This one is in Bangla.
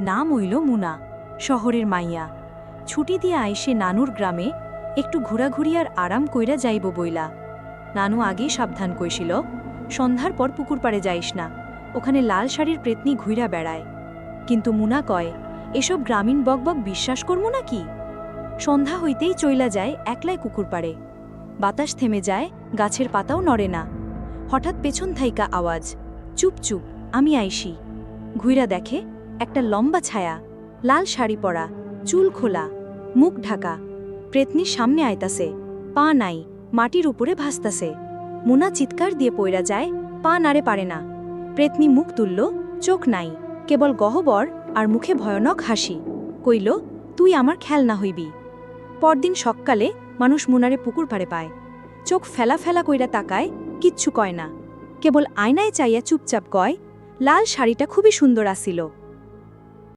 নাম হইল মুনা, শহরের মাইয়া। ছুটি দিয়া আইসে নানুর গ্রামে একটু ঘোরাঘুরি আর আরাম কইরা যাইব বইলা। নানু আগেই সাবধান কইছিল, সন্ধ্যার পর পুকুর পাড়ে যাইস না, ওখানে লাল শাড়ির প্রেতনি ঘুইরা বেড়ায়। কিন্তু মুনা কয়, এসব গ্রামীণ বকবক বিশ্বাস করবো নাকি? সন্ধ্যা হইতেই চইলা যায় একলাই কুকুর পাড়ে। বাতাস থেমে যায়, গাছের পাতাও নড়ে না। হঠাৎ পেছন থাইকা আওয়াজ, চুপ চুপ, আমি আইসি। ঘুইরা দেখে একটা লম্বা ছায়া, লাল শাড়ি পরা, চুল খোলা, মুখ ঢাকা। প্রেতনির সামনে আইতাছে, পা নাই, মাটির উপরে ভাসতাছে। মুনা চিৎকার দিয়ে পইরা যায়, পা নাড়ে পারে না। প্রেতনি মুখ তুলল, চোখ নাই, কেবল গহ্বর আর মুখে ভয়ানক হাসি। কইল, তুই আমার খেলনা হইবি। পরদিন সকালে মানুষ মুনারে পুকুর পাড়ে পায়। চোখ ফেলা ফেলা কইরা তাকায়, কিচ্ছু কয় না, কেবল আয়নায় চাইয়া চুপচাপ কয়, লাল শাড়িটা খুবই সুন্দর আসিল।